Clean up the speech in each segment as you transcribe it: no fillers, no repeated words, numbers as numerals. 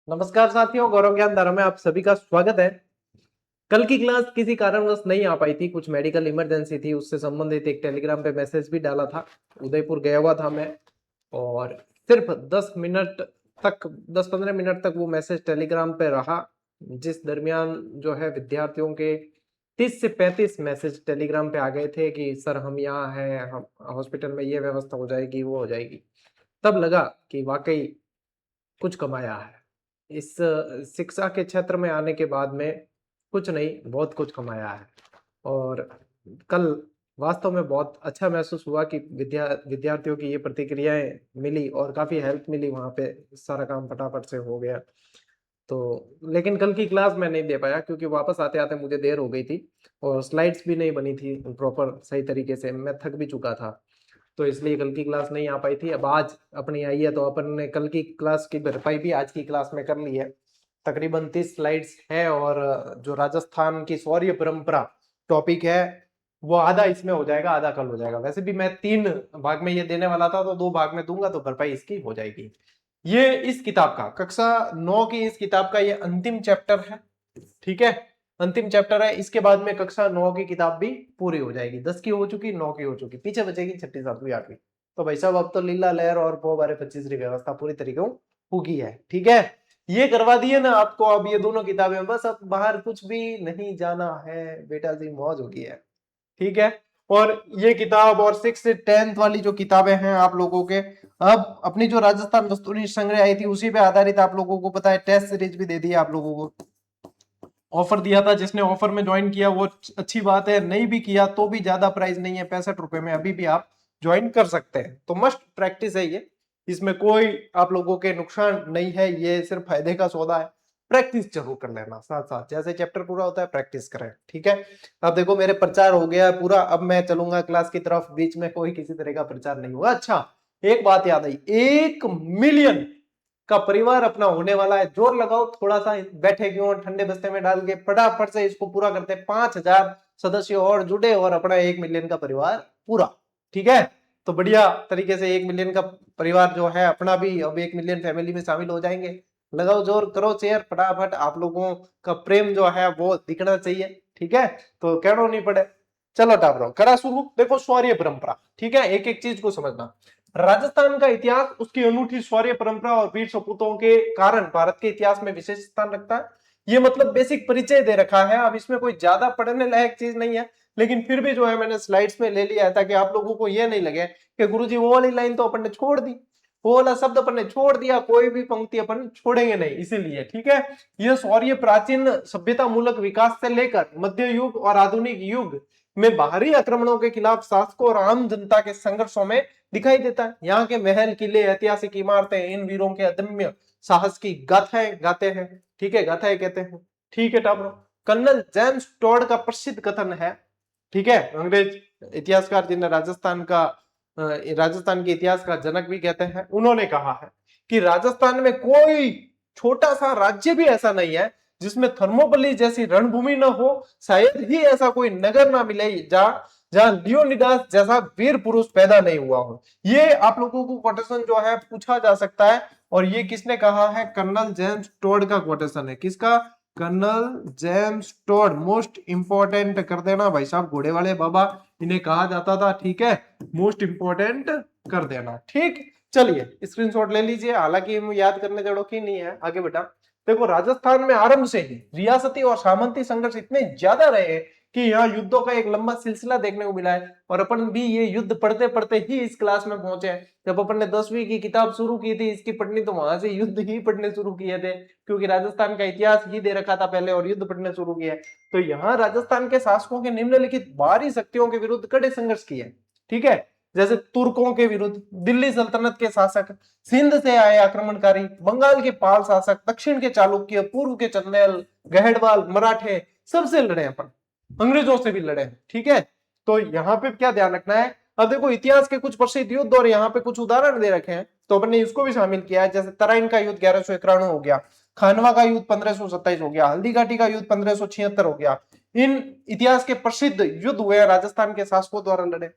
नमस्कार साथियों, गौरव ज्ञान धारा में आप सभी का स्वागत है। कल की क्लास किसी कारणवश नहीं आ पाई थी, कुछ मेडिकल इमरजेंसी थी, उससे संबंधित एक टेलीग्राम पे मैसेज भी डाला था। उदयपुर गया हुआ था मैं, और सिर्फ 10 15 मिनट तक वो मैसेज टेलीग्राम पे रहा, जिस दरमियान जो है विद्यार्थियों के 30 से 35 मैसेज टेलीग्राम पे आ गए थे कि सर हम यहाँ हैं, हम हॉस्पिटल में ये व्यवस्था हो जाएगी, वो हो जाएगी। तब लगा कि वाकई कुछ कमाया है। इस शिक्षा के क्षेत्र में आने के बाद में कुछ नहीं, बहुत कुछ कमाया है। और कल वास्तव में बहुत अच्छा महसूस हुआ कि विद्यार्थियों की ये प्रतिक्रियाएं मिली और काफी हेल्प मिली, वहां पे सारा काम फटाफट से हो गया। तो लेकिन कल की क्लास मैं नहीं दे पाया क्योंकि वापस आते आते मुझे देर हो गई थी और स्लाइड्स भी नहीं बनी थी प्रॉपर सही तरीके से, मैं थक भी चुका था। तो इसलिए कल की क्लास नहीं आ पाई थी। अब आज अपनी आई है तो अपन ने कल की क्लास की भरपाई भी आज की क्लास में कर ली है। तकरीबन 30 स्लाइड्स है और जो राजस्थान की शौर्य परंपरा टॉपिक है वो आधा इसमें हो जाएगा, आधा कल हो जाएगा। वैसे भी मैं 3 भाग में ये देने वाला था, तो 2 भाग में दूंगा तो भरपाई इसकी हो जाएगी। ये इस किताब का कक्षा 9 की इस किताब का ये अंतिम चैप्टर है, ठीक है। अंतिम चैप्टर है, इसके बाद में कक्षा 9 की किताब भी पूरी हो जाएगी। 10 की हो चुकी, 9 की हो चुकी, पीछे बचेगी छठी, सातवीं, आठवीं। तो भाई साहब अब तो लीला लहर और पो बारे 25 व्यवस्था पूरी तरीके होगी है, ठीक है। ये करवा दिए ना आपको, अब ये दोनों किताबें, बस अब बाहर कुछ भी नहीं जाना है बेटा जी, मौज होगी है, ठीक है। और ये किताब और 6 से 10th वाली जो किताबें हैं आप लोगों के, अब अपनी जो राजस्थान वस्तुनिष्ठ संग्रह आई थी उसी पे आधारित आप लोगों को पता है टेस्ट सीरीज भी दे दी आप लोगों को, ऑफर दिया था। जिसने ऑफर में ज्वाइन किया वो अच्छी बात है, नहीं भी किया तो भी ज्यादा प्राइस नहीं है, 65 रुपए में अभी भी आप ज्वाइन कर सकते हैं। तो मस्ट प्रैक्टिस है ये, इसमें कोई आप लोगों के नुकसान नहीं है, ये सिर्फ फायदे का सौदा है। प्रैक्टिस जरूर कर लेना, साथ साथ जैसे चैप्टर पूरा होता है प्रैक्टिस करें, ठीक है। अब देखो मेरे प्रचार हो गया पूरा, अब मैं चलूंगा क्लास की तरफ, बीच में कोई किसी तरह का प्रचार नहीं हुआ। अच्छा, एक बात याद आई, 1 मिलियन का परिवार अपना होने वाला है। जोर लगाओ थोड़ा सा, बैठे क्यों ठंडे बस्ते में डाल के, फटाफट से इसको पूरा करते। 5,000 सदस्य और जुड़े और अपना 1 मिलियन का परिवार पूरा, ठीक है। तो बढ़िया तरीके से 1 मिलियन का परिवार जो है अपना भी अब 1 मिलियन फैमिली में शामिल हो जाएंगे। लगाओ जोर, करो शेयर फटाफट, आप लोगों का प्रेम जो है वो दिखना चाहिए, ठीक है। तो कहना नहीं पड़े। चलो टाबरो करा शुरू। देखो शौर्य परंपरा, ठीक है, एक एक चीज को समझना। राजस्थान का इतिहास उसकी अनूठी शौर्य परंपरा और वीर सपूतों के कारण भारत के इतिहास में विशेष स्थान रखता है। ये मतलब बेसिक परिचय दे रखा है, अब इसमें कोई ज्यादा पढ़ने लायक चीज नहीं है, लेकिन फिर भी जो है मैंने स्लाइड्स में ले लिया है ताकि आप लोगों को ये नहीं लगे कि गुरुजी वो वाली लाइन तो अपन ने छोड़ दी, वो वाला शब्द अपन ने छोड़ दिया, कोई भी पंक्ति अपन छोड़ेंगे नहीं, इसीलिए, ठीक है। यह शौर्य प्राचीन सभ्यता मूलक विकास से लेकर मध्य युग और आधुनिक युग में बाहरी आक्रमणों के खिलाफ शासकों और आम जनता के संघर्षों में दिखाई देता है। यहाँ के महल, किले, ऐतिहासिक इमारतें इन वीरों के अदम्य साहस की गाथाएं गाते हैं, ठीक है, गाथाएं कहते हैं, ठीक है टाबरो। कर्नल जेम्स टॉड का प्रसिद्ध कथन है, ठीक है, अंग्रेज इतिहासकार जिन्हें राजस्थान के इतिहास का जनक भी कहते हैं, उन्होंने कहा है कि राजस्थान में कोई छोटा सा राज्य भी ऐसा नहीं है जिसमें थर्मोपल्ली जैसी रणभूमि न हो, शायद ही ऐसा कोई नगर ना मिले जहां लियोनिडास जैसा वीर पुरुष पैदा नहीं हुआ हो। ये आप लोगों को कोटेशन जो है पूछा जा सकता है, और ये किसने कहा है? कर्नल जेम्स टोड का कोटेशन है। किसका? Colonel James Tod. Most important कर देना भाई साहब, घोड़े वाले बाबा इन्हें कहा जाता था, ठीक है, मोस्ट इंपॉर्टेंट कर देना, ठीक। चलिए स्क्रीनशॉट ले लीजिए, हालांकि याद करने जड़ो की नहीं है, आगे बेटा। देखो राजस्थान में आरंभ से ही रियासती और सामंती संघर्ष इतने ज्यादा रहे कि यहाँ युद्धों का एक लंबा सिलसिला देखने को मिला है, और अपन भी ये युद्ध पढ़ते पढ़ते ही इस क्लास में पहुंचे हैं। जब अपन ने 10वीं की किताब शुरू की थी इसकी पढ़नी, तो वहां से युद्ध ही पढ़ने शुरू किए थे, क्योंकि राजस्थान का इतिहास ही दे रखा था पहले और युद्ध पढ़ने शुरू किए। तो यहाँ राजस्थान के शासकों के निम्नलिखित बाहरी शक्तियों के विरुद्ध कड़े संघर्ष किए, ठीक है। जैसे तुर्कों के विरुद्ध, दिल्ली सल्तनत के शासक, सिंध से आए आक्रमणकारी, बंगाल के पाल शासक, दक्षिण के चालुक्य, पूर्व के चंदेल, गहडवाल, मराठे, सबसे लड़े अपन, अंग्रेजों से भी लड़े, ठीक है। तो यहाँ पे क्या ध्यान रखना है? अब देखो इतिहास के कुछ प्रसिद्ध युद्ध और यहाँ पे कुछ उदाहरण दे रखे हैं, तो अपन ने इसको भी शामिल किया है। जैसे तराइन का युद्ध 1191 हो गया, खानवा का युद्ध 1527 हो गया, हल्दी घाटी का युद्ध 1576 हो गया। इन इतिहास के प्रसिद्ध युद्ध हुए राजस्थान के शासकों द्वारा लड़े।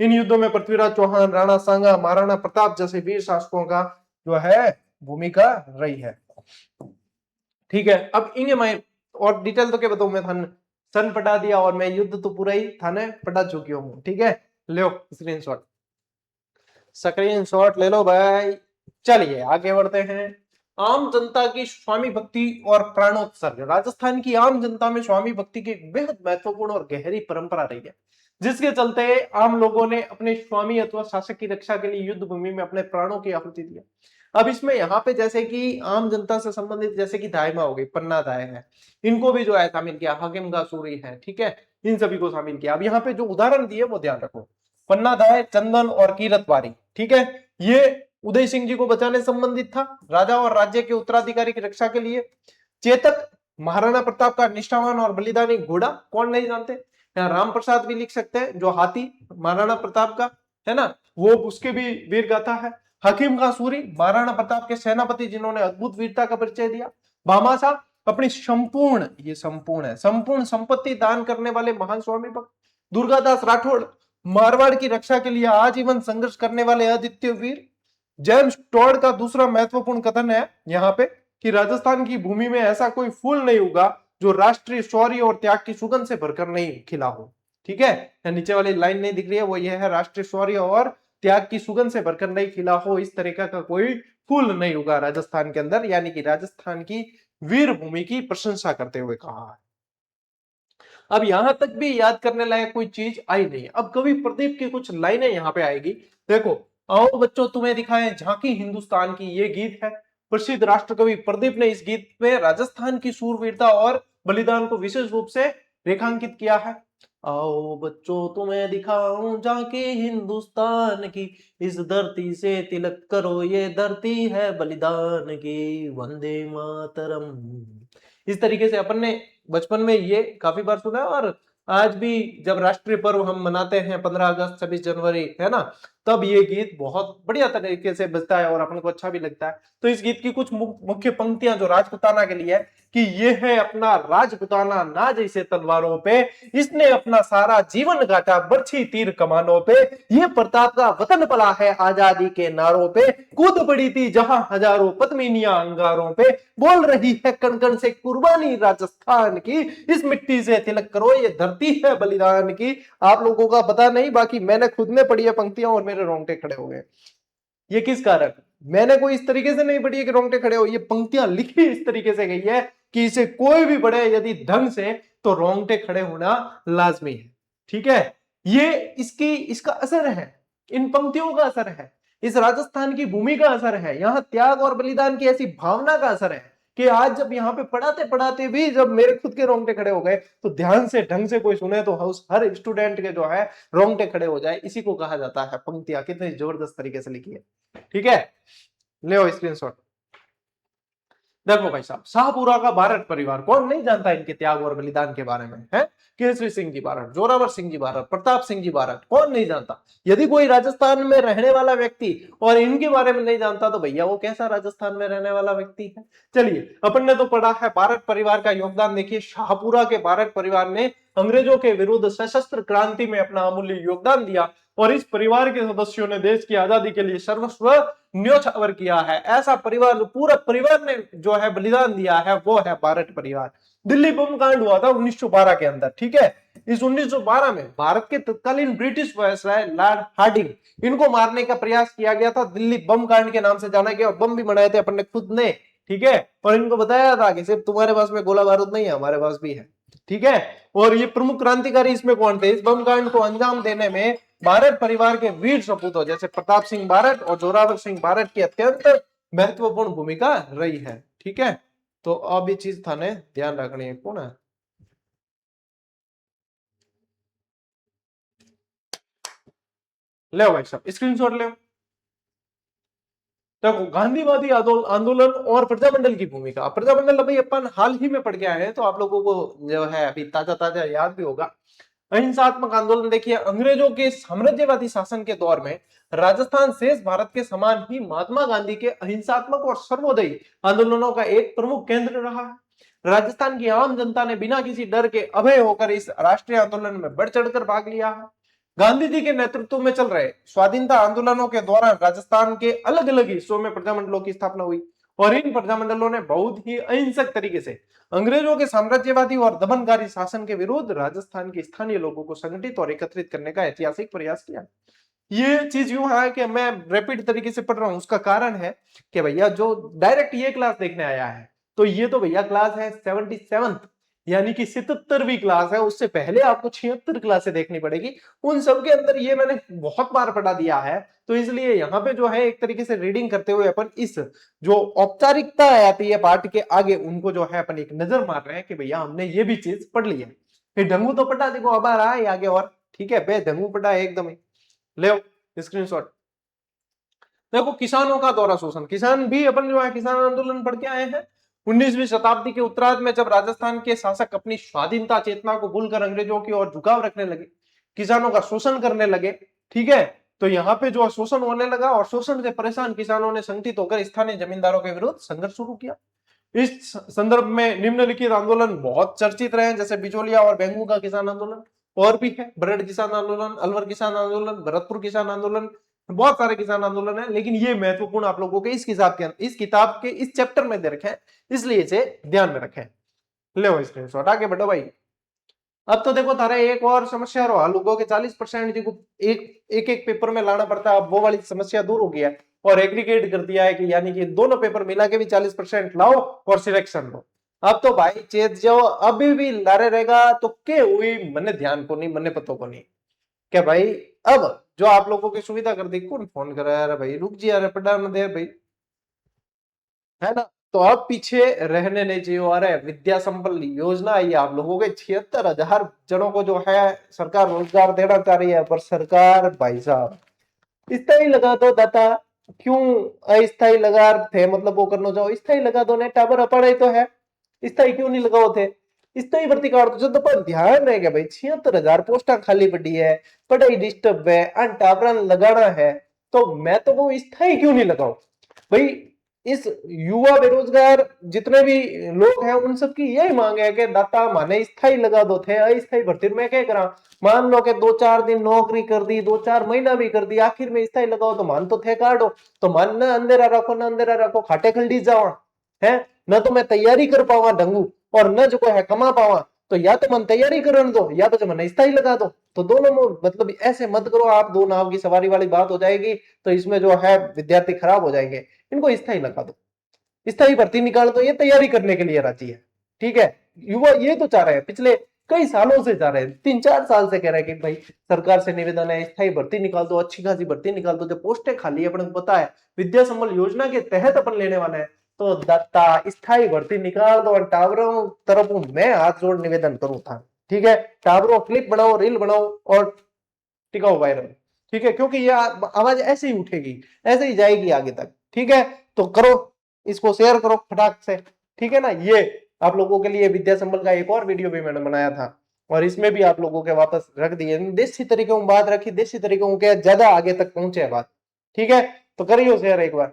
इन युद्धों में पृथ्वीराज चौहान, राणा सांगा, महाराणा प्रताप जैसे वीर शासकों का जो है भूमिका रही है। ठीक है, अब इन्हें मैं और डिटेल तो क्या बताऊं, मैं थाने सन पटा दिया और मैं युद्ध तो पूरा ही थाने पटा चुकी हूँ। ठीक है, लो स्क्रीनशॉट, स्क्रीनशॉट ले लो भाई। चलिए आगे बढ़ते हैं। आम जनता की स्वामी भक्ति और प्राणोत्सर्ग। राजस्थान की आम जनता में स्वामी भक्ति की एक बेहद महत्वपूर्ण और गहरी परंपरा रही है, जिसके चलते आम लोगों ने अपने स्वामी अथवा शासक की रक्षा के लिए युद्ध भूमि में अपने प्राणों की आहुति दी। अब इसमें यहाँ पे जैसे कि आम जनता से संबंधित जैसे कि दायमा हो गई, पन्ना दाय है, इनको भी जो है शामिल किया, हाकिम गासूरी है, ठीक है, इन सभी को शामिल किया। अब यहाँ पे जो उदाहरण दिए वो ध्यान रखो, पन्ना दाय, चंदन और कीरतवारी, ठीक है, ये उदय सिंह जी को बचाने संबंधित था, राजा और राज्य के उत्तराधिकारी की रक्षा के लिए। चेतक, महाराणा प्रताप का निष्ठावान और बलिदानी घोड़ा, कौन नहीं जानते। यहाँ राम प्रसाद भी लिख सकते हैं, जो हाथी महाराणा प्रताप का है ना, वो उसके भी वीर गाथा है। हकीम गासूरी, महाराणा प्रताप के सेनापति जिन्होंने अद्भुत वीरता का परिचय दिया। भामाशाह, अपनी संपूर्ण, ये संपूर्ण है, संपूर्ण संपत्ति दान करने वाले महान स्वामी भक्त। दुर्गादास राठौड़, मारवाड़ की रक्षा के लिए आजीवन संघर्ष करने वाले अद्वितीय वीर। जेम्स टॉड का दूसरा महत्वपूर्ण कथन है यहाँ पे कि राजस्थान की भूमि में ऐसा कोई फूल नहीं उगा जो राष्ट्रीय शौर्य और त्याग की सुगंध से भरकर नहीं खिला हो। ठीक है, नीचे वाली लाइन नहीं दिख रही है, वो ये है, राष्ट्रीय शौर्य और त्याग की सुगंध से भरकर नहीं खिला हो, इस तरीका का कोई फूल नहीं उगा राजस्थान के अंदर, यानी कि राजस्थान की वीर भूमि की प्रशंसा करते हुए कहा है। अब यहां तक भी याद करने लायक कोई चीज आई नहीं है। अब कवि प्रदीप की कुछ लाइनें यहाँ पे आएगी, देखो। आओ बच्चों तुम्हें दिखाएं झांकी हिंदुस्तान की, ये गीत है। प्रसिद्ध राष्ट्रकवि प्रदीप ने इस गीत में राजस्थान की सूरवीरता और बलिदान को विशेष रूप से रेखांकित किया है। आओ बच्चों तुम्हें दिखाऊं झांकी हिंदुस्तान की, इस धरती से तिलक करो ये धरती है बलिदान की, वंदे मातरम। इस तरीके से अपन ने बचपन में ये काफी बार सुना है, और आज भी जब राष्ट्रीय पर्व हम मनाते हैं 15 अगस्त, 26 जनवरी, है ना, तब ये गीत बहुत बढ़िया तरीके से बजता है और अपन को अच्छा भी लगता है। तो इस गीत की कुछ मुख्य पंक्तियां जो राजपुताना के लिए है कि ये है अपना राजपुताना ना जैसे तलवारों पे, इसने अपना सारा जीवन काटा बरछी तीर कमानों पे, ये प्रताप का वतन पला है आजादी के नारों पे, कूद पड़ी थी जहां हजारों पद्मिनियां अंगारों पे, बोल रही है कण कण से कुर्बानी राजस्थान की, इस मिट्टी से तिलक करो ये धरती है बलिदान की। आप लोगों का पता नहीं, बाकी मैंने खुद ने पढ़ी है पंक्तियां और मेरे रोंगटे खड़े हो गए। ये किस कारण, मैंने कोई इस तरीके से नहीं पढ़ी है कि रोंगटे खड़े हो, ये पंक्तियां लिखी इस तरीके से गई है कि इसे कोई भी पढ़े यदि ढंग से तो रोंगटे खड़े होना लाजमी है। ठीक है, ये इसका असर है, इन पंक्तियों का असर है, इस राजस्थान की भूमि का असर है, यहाँ त्याग और बलिदान की ऐसी भावना का असर है कि आज जब यहाँ पे पढ़ाते पढ़ाते भी जब मेरे खुद के रोंगटे खड़े हो गए, तो ध्यान से ढंग से कोई सुने तो हर स्टूडेंट के जो है रोंगटे खड़े हो जाए। इसी को कहा जाता है पंक्तियां कितनी जबरदस्त तरीके से लिखी है। ठीक है, ले स्क्रीनशॉट। देखो भाई साहब, शाहपुरा का बारट परिवार, कौन नहीं जानता इनके त्याग और बलिदान के बारे में, है। केसरी सिंह जी बारट, जोरावर सिंह जी बारट, प्रताप सिंह जी बारट, कौन नहीं जानता। यदि कोई राजस्थान में रहने वाला व्यक्ति और इनके बारे में नहीं जानता तो भैया वो कैसा राजस्थान में रहने वाला व्यक्ति है। चलिए, अपन ने तो पढ़ा है बारट परिवार का योगदान। देखिए, शाहपुरा के बारट परिवार ने अंग्रेजों के विरुद्ध सशस्त्र क्रांति में अपना अमूल्य योगदान दिया, और इस परिवार के सदस्यों ने देश की आजादी के लिए सर्वस्व न्योछावर किया है। ऐसा परिवार, पूरा परिवार ने जो है बलिदान दिया है, वो है बारट परिवार। दिल्ली बम कांड हुआ था 1912 के अंदर, ठीक है। इस 1912 में भारत के तत्कालीन ब्रिटिश वायसराय लॉर्ड हार्डिंग, इनको मारने का प्रयास किया गया था। दिल्ली बम कांड के नाम से जाना गया, और बम भी बनाए थे अपन ने खुद ने, ठीक है। और इनको बताया था कि सिर्फ तुम्हारे पास में गोला बारूद नहीं है, हमारे पास भी है, ठीक है। और ये प्रमुख क्रांतिकारी इसमें कौन थे, इस बम कांड को अंजाम देने में बारट परिवार के वीर सपूतों जैसे प्रताप सिंह बारट और जोरावर सिंह बारट की अत्यंत महत्वपूर्ण भूमिका रही है। ठीक है, तो अब ये चीज थाने ध्यान रखनी है। कौन है, ले भाई साहब स्क्रीनशॉट ले। देखो, गांधीवादी आंदोलन और प्रजामंडल की भूमिका। प्रजामंडल अभी अपन हाल ही में पढ़ के आए हैं, तो आप लोगों को जो है अभी ताजा ताजा याद भी होगा। अहिंसात्मक आंदोलन, देखिए, अंग्रेजों के साम्राज्यवादी शासन के दौर में राजस्थान शेष भारत के समान ही महात्मा गांधी के अहिंसात्मक और सर्वोदयी आंदोलनों का एक प्रमुख केंद्र रहा है। राजस्थान की आम जनता ने बिना किसी डर के अभय होकर इस राष्ट्रीय आंदोलन में बढ़ चढ़कर भाग लिया है। गांधी जी के नेतृत्व में चल रहे स्वाधीनता आंदोलनों के दौरान राजस्थान के अलग अलग हिस्सों में प्रजामंडलों की स्थापना हुई, और इन प्रजामंडलों ने बहुत ही अहिंसक तरीके से अंग्रेजों के साम्राज्यवादी और दमनकारी शासन के विरुद्ध राजस्थान के स्थानीय लोगों को संगठित और एकत्रित करने का ऐतिहासिक प्रयास किया। ये चीज यूं है कि मैं रैपिड तरीके से पढ़ रहा हूं, उसका कारण है कि भैया जो डायरेक्ट ये क्लास देखने आया है, तो ये तो भैया क्लास है 77th, यानी कि 77वीं क्लास है। उससे पहले आपको 76 क्लासें देखनी पड़ेगी। उन सब के अंदर ये मैंने बहुत बार पढ़ा दिया है, तो इसलिए यहाँ पे जो है एक तरीके से रीडिंग करते हुए अपन इस जो औपचारिकता आती है पाठ के आगे, उनको जो है अपन एक नजर मार रहे हैं कि भैया हमने ये भी चीज पढ़ ली है। फिर ढंगू तो पढ़ा, देखो अब आ रहा है आगे और, ठीक है बे ढंगू पढ़ा है एकदम ही। ले स्क्रीनशॉट। देखो किसानों का दोहरा शोषण, किसान भी अपन जो है किसान आंदोलन पढ़ के आए हैं। 19वीं शताब्दी के उत्तरार्ध में जब राजस्थान के शासक अपनी स्वाधीनता चेतना को भूलकर अंग्रेजों की ओर झुकाव रखने लगे, किसानों का शोषण करने लगे, ठीक है, तो यहाँ पे जो शोषण होने लगा और शोषण से परेशान किसानों ने संगठित होकर स्थानीय जमींदारों के विरुद्ध संघर्ष शुरू किया। इस संदर्भ में निम्नलिखित आंदोलन बहुत चर्चित रहे, जैसे बिचौलिया और बेंगू का किसान आंदोलन, और भी है बरड़ किसान आंदोलन, अलवर किसान आंदोलन, भरतपुर किसान आंदोलन, बहुत सारे किसान आंदोलन है, लेकिन ये महत्वपूर्ण आप लोगों के इस किताब के इस चैप्टर में दे रखे हैं, इसलिए इसे ध्यान में रखें। ले स्क्रीनशॉट, आगे बढ़ो भाई। अब तो देखो तारा एक और समस्या रो हल हो के 40% जी को एक पेपर में लाना पड़ता है, अब वो वाली समस्या दूर हो गया है और एग्रीगेट कर दिया है कि यानी कि दोनों पेपर मिला के भी 40% लाओ और सिलेक्शन लो। अब तो भाई चेत जाओ, अभी भी लारे रहेगा तो के हुई मने ध्यान को नहीं, मने पतो को नहीं क्या भाई। अब जो आप लोगों की सुविधा कर दी, कौन फोन करा यार भाई, रुक जी यार, पढ़ा न दे भाई, है ना। तो अब पीछे रहने नहीं चाहिए। अरे विद्या संपन्न योजना आई, आप लोगों के 76,000 जनों को जो है सरकार रोजगार देना चाह रही है, पर सरकार भाई साहब स्थायी लगा दो दाता, क्यों अस्थायी लगा थे, मतलब वो करना चाहो स्थायी लगा दो ने, टावर अपड़ा ही तो है, स्थायी क्यों नहीं लगाओ थे। स्थायी भर्ती कार्ड तो जब पर ध्यान रहेगा भाई, 76,000 पोस्टा खाली पड़ी है, पढ़ाई डिस्टर्ब है, टावर लगाना है, तो मैं तो वो स्थायी क्यों नहीं लगाओ भाई। इस युवा बेरोजगार जितने भी लोग हैं उन सबकी यही मांग है कि दाता माने स्थायी लगा दो थे, अस्थायी भर्ती में क्या करा। मान लो कि 2-4 दिन नौकरी कर दी, 2-4 महीना भी कर दी, आखिर में स्थायी लगाओ तो मान तो थे काटो, तो मान ना अंधेरा रखो, ना अंधेरा रखो, खाटे खलडी जाओ है, न तो मैं तैयारी कर पावा ढंगू और न जो है कमा पावा, तो या तो मन तैयारी करने दो या तो मन स्थायी लगा दो। तो दोनों में मतलब ऐसे मत करो आप, दो नाव की सवारी वाली बात हो जाएगी, तो इसमें जो है विद्यार्थी खराब हो जाएंगे। इनको स्थायी लगा दो, स्थायी भर्ती निकाल दो, ये तैयारी करने के लिए राजी है, ठीक है। युवा ये तो चाह रहे हैं, पिछले कई सालों से चाह रहे हैं, 3-4 साल से कह रहे हैं कि भाई सरकार से निवेदन है स्थायी भर्ती निकाल दो, अच्छी खासी भर्ती निकाल दो, जो पोस्टें खाली है अपन को पता है विद्या संबल योजना के तहत अपन लेने वाले हैं, तो दत्ता स्थायी भर्ती निकाल दो। और टावरों तरफ मैं हाथ जोड़ निवेदन करूं था, ठीक है, टावरों क्लिप बनाओ, रील बनाओ और टिकाओ वायरल, ठीक है, क्योंकि ये आवाज ऐसे ही उठेगी, ऐसे ही जाएगी आगे तक, ठीक है। तो करो, इसको शेयर करो फटाक से, ठीक है ना। ये आप लोगों के लिए विद्या संबल का एक और वीडियो भी मैंने बनाया था और इसमें भी आप लोगों के वापस रख दिए, देसी तरीकों में बात रखी, देसी तरीकों के ज्यादा आगे तक पहुंचे बात, ठीक है। तो करियो शेयर एक बार।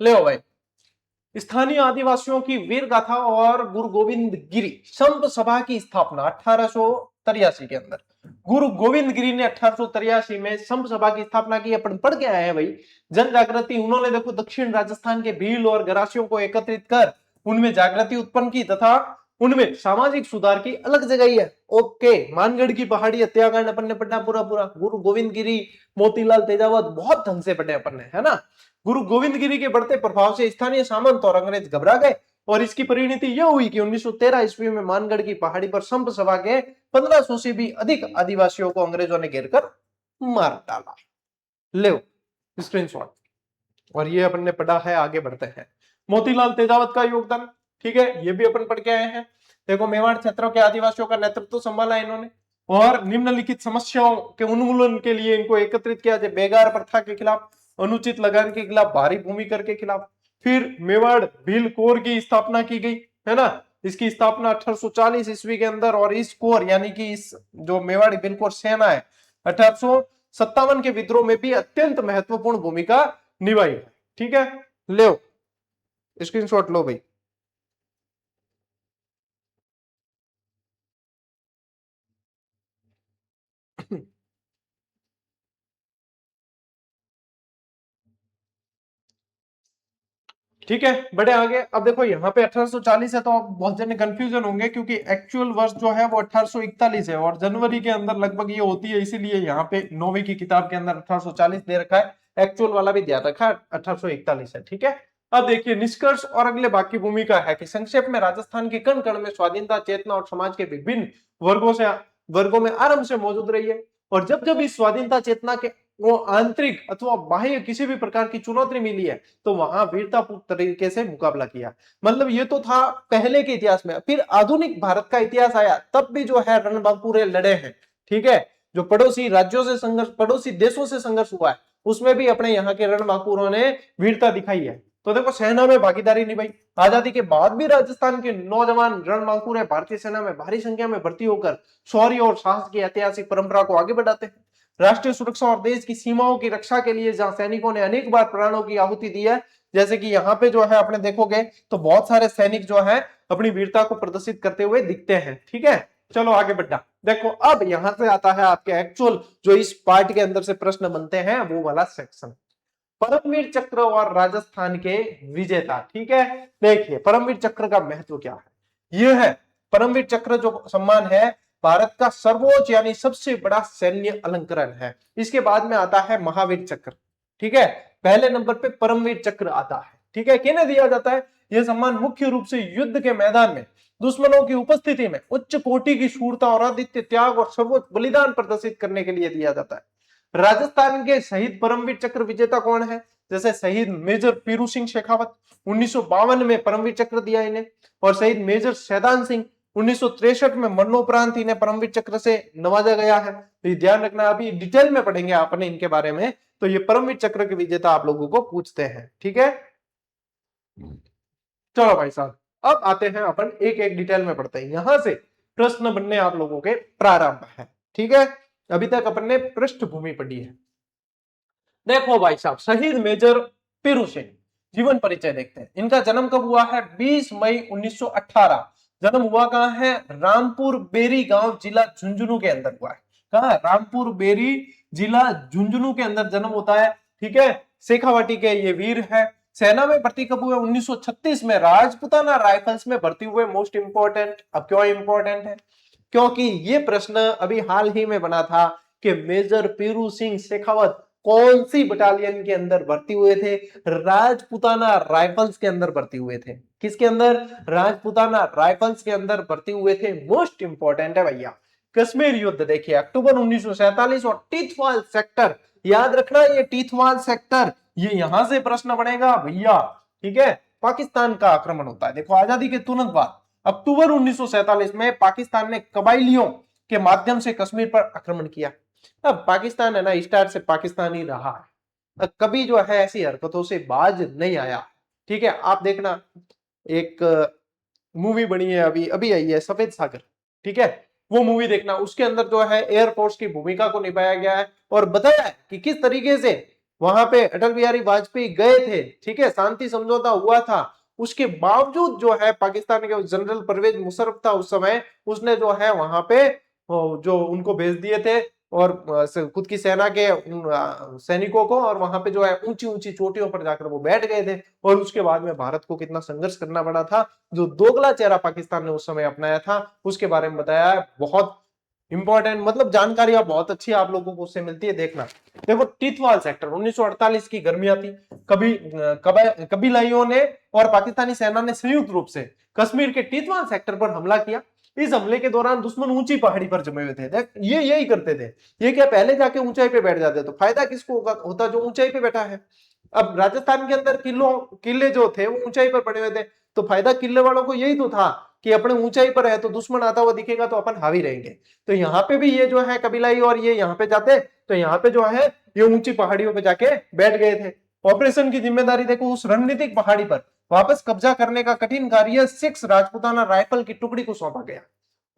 ले भाई, स्थानीय आदिवासियों की वीर गाथा और गुरु गोविंद गिरी संत सभा की स्थापना 1883 के अंदर, गुरु गोविंद गिरी ने 1883 में संत सभा की स्थापना की। अपन पढ़ के आए हैं भाई, जन जागृति उन्होंने देखो दक्षिण राजस्थान के भील और गरासियों को एकत्रित कर उनमें जागृति उत्पन्न की तथा उनमें सामाजिक सुधार की अलग जगह है। ओके, मानगढ़ की पहाड़ी हत्याकांड अपन ने पढ़ा पूरा पूरा, गुरु गोविंद गिरी, मोतीलाल तेजावत, बहुत ढंग से पढ़े अपन ने, है ना। गुरु गोविंद गिरी के बढ़ते प्रभाव से स्थानीय सामंत और अंग्रेज घबरा गए और इसकी परिणति यह हुई कि 1913 ईस्वी में मानगढ़ की पहाड़ी पर संप सभा के 1500 से भी अधिक आदिवासियों को अंग्रेजों ने घेरकर मार डाला। ले स्क्रीनशॉट। और ये अपन ने पढ़ा है, आगे बढ़ते हैं। मोतीलाल तेजावत का योगदान, ठीक है, ये भी अपन पढ़ के आए हैं। देखो मेवाड़ क्षेत्रों के आदिवासियों का नेतृत्व संभाला इन्होंने और निम्नलिखित समस्याओं के उन्मूलन के लिए इनको एकत्रित किया, जैसे बेगार प्रथा के खिलाफ, अनुचित लगान के खिलाफ, भारी भूमि कर के खिलाफ। फिर मेवाड़ भील कोर की स्थापना की गई, है ना। इसकी स्थापना 1840 ईस्वी के अंदर, और इस कोर यानी कि इस जो मेवाड़ी भील कोर सेना है 1857 के विद्रोह में भी अत्यंत महत्वपूर्ण भूमिका निभाई, ठीक है। लो स्क्रीनशॉट लो भाई। ठीक है, बड़े आगे। अब देखो यहाँ पे 1840 है तो अब बहुत जने कंफ्यूजन होंगे क्योंकि एक्चुअल वर्ष जो है वो 1841 है और जनवरी के अंदर लगभग ये होती है, इसीलिए यहाँ पे 9वीं की किताब के अंदर 1840 दे रखा है, एक्चुअल वाला भी दिया रखा है 1841 है। ठीक है, अब देखिए निष्कर्ष और अगले बाकी भूमिका है कि संक्षेप में राजस्थान के कण कण में स्वाधीनता चेतना और समाज के विभिन्न वर्गों में आराम से मौजूद रही है और जब जब इस स्वाधीनता चेतना के वो आंतरिक अथवा बाह्य किसी भी प्रकार की चुनौती मिली है तो वहां वीरतापूर्ण तरीके से मुकाबला किया। मतलब ये तो था पहले के इतिहास में, फिर आधुनिक भारत का इतिहास आया तब भी जो है रणबांकुरे लड़े हैं। ठीक है, जो पड़ोसी राज्यों से संघर्ष, पड़ोसी देशों से संघर्ष हुआ है उसमें भी अपने यहाँ के रणबांकुरों ने वीरता दिखाई है। तो देखो सेना में भागीदारी निभाई, आजादी के बाद भी राजस्थान के नौजवान रणबांकुरे भारतीय सेना में भारी संख्या में भर्ती होकर शौर्य और साहस की ऐतिहासिक परंपरा को आगे बढ़ाते हैं। राष्ट्रीय सुरक्षा और देश की सीमाओं की रक्षा के लिए जहां सैनिकों ने अनेक बार प्राणों की आहुति दी है, जैसे कि यहाँ पे जो है आपने देखोगे तो बहुत सारे सैनिक जो है अपनी वीरता को प्रदर्शित करते हुए दिखते हैं। ठीक है, चलो आगे बढ़ा। देखो अब यहां से आता है आपके एक्चुअल जो इस पार्ट के अंदर से प्रश्न बनते हैं वो वाला सेक्शन, परमवीर चक्र और राजस्थान के विजेता। ठीक है, देखिए परमवीर चक्र का महत्व क्या है। यह है परमवीर चक्र जो सम्मान है भारत का सर्वोच्च यानी सबसे बड़ा सैन्य अलंकरण है। इसके बाद में आता है महावीर चक्र। ठीक है, पहले नंबर पे परमवीर चक्र आता है। ठीक है, किन्हें दिया जाता है यह सम्मान? मुख्य रूप से युद्ध के मैदान में दुश्मनों की उपस्थिति में उच्च कोटि की शूरता और आदित्य त्याग और सर्वोच्च बलिदान प्रदर्शित करने के लिए दिया जाता है। राजस्थान के शहीद परमवीर चक्र विजेता कौन है? जैसे शहीद मेजर पीरू सिंह शेखावत 1952 में परमवीर चक्र दिया इन्हें, और शहीद मेजर शैदान सिंह 1963 में मरणोपरांत इन्हें परमवीर चक्र से नवाजा गया है। तो ये ध्यान रखना, अभी डिटेल में पढ़ेंगे आपने इनके बारे में, तो ये परमवीर चक्र के विजेता आप लोगों को पूछते हैं। ठीक है, चलो भाई साहब अब आते हैं अपन एक एक डिटेल में पढ़ते हैं, यहां से प्रश्न बनने आप लोगों के प्रारंभ है। ठीक है, अभी तक अपन ने पृष्ठभूमि पढ़ी है। देखो भाई साहब, शहीद मेजर पीरू सिंह जीवन परिचय देखते हैं। इनका जन्म कब हुआ है? 20 मई 1918। जन्म हुआ कहां है? रामपुर बेरी गांव, जिला झुंझुनू के अंदर हुआ है। कहां है? रामपुर बेरी जिला झुंझुनू के अंदर जन्म होता है। ठीक है, शेखावाटी के ये वीर है। सेना में भर्ती कब हुए? 1936 में राजपुताना राइफल्स में भर्ती हुए। Most important. अब क्यों इंपोर्टेंट है? क्योंकि ये प्रश्न अभी हाल ही में बना था कि मेजर पीरू सिंह शेखावत कौन सी बटालियन के अंदर भर्ती हुए थे? राजपुताना राइफल्स के अंदर भर्ती हुए थे। किसके अंदर? राजपुताना राइफल्स के अंदर भर्ती हुए थे। मोस्ट इंपोर्टेंट है भैया। कश्मीर युद्ध देखिए अक्टूबर 1947 और टीथवाल सेक्टर, याद रखना ये टीथवाल सेक्टर, ये यहां से प्रश्न बनेगा भैया। ठीक है, पाकिस्तान का आक्रमण होता है। देखो आजादी के तुरंत बाद अक्टूबर 1947 में पाकिस्तान ने कबाइलियों के माध्यम से कश्मीर पर आक्रमण किया। अब पाकिस्तान है ना, स्टार्ट से पाकिस्तान ही रहा है, कभी जो है ऐसी हरकतों से बाज नहीं आया। ठीक है, आप देखना एक मूवी बनी है अभी अभी आई है सफेद सागर। ठीक है, वो मूवी देखना, उसके अंदर जो है एयरफोर्स की भूमिका को निभाया गया है और बताया है कि किस तरीके से वहां पे अटल बिहारी वाजपेयी गए थे। ठीक है, शांति समझौता हुआ था, उसके बावजूद जो है पाकिस्तान के जनरल परवेज मुशर्रफ था उस समय, उसने जो है वहां पे जो उनको भेज दिए थे और खुद की सेना के सैनिकों को, और वहां पे जो है ऊंची ऊंची चोटियों पर जाकर वो बैठ गए थे। और उसके बाद में भारत को कितना संघर्ष करना पड़ा था, जो दोगला चेहरा पाकिस्तान ने उस समय अपनाया था उसके बारे में बताया है। बहुत इंपॉर्टेंट, मतलब जानकारी बहुत अच्छी आप लोगों को उससे मिलती है, देखना। देखो टीथवाल सेक्टर 1948 की गर्मियां थी। कबीलाइयों ने और पाकिस्तानी सेना ने संयुक्त रूप से कश्मीर के टीथवाल सेक्टर पर हमला किया। इस हमले के दौरान दुश्मन ऊंची पहाड़ी पर जमे हुए थे। देख ये यही करते थे, ये क्या पहले जाके ऊंचाई पे बैठ जाते, तो फायदा किसको होता? जो ऊंचाई पे बैठा है। अब राजस्थान के अंदर किले जो थे वो ऊंचाई पर बने हुए थे, तो फायदा किले वालों को यही तो था कि अपने ऊंचाई पर है तो दुश्मन आता हुआ दिखेगा तो अपन हावी रहेंगे। तो यहाँ पे भी ये जो है कबीलाई और ये यहाँ पे जाते, तो यहाँ पे जो है ये ऊंची पहाड़ियों पे जाके बैठ गए थे। ऑपरेशन की जिम्मेदारी देखो उस रणनीतिक पहाड़ी पर वापस कब्जा करने का कठिन कार्य 6 राजपूताना राइफल की टुकड़ी को सौंपा गया।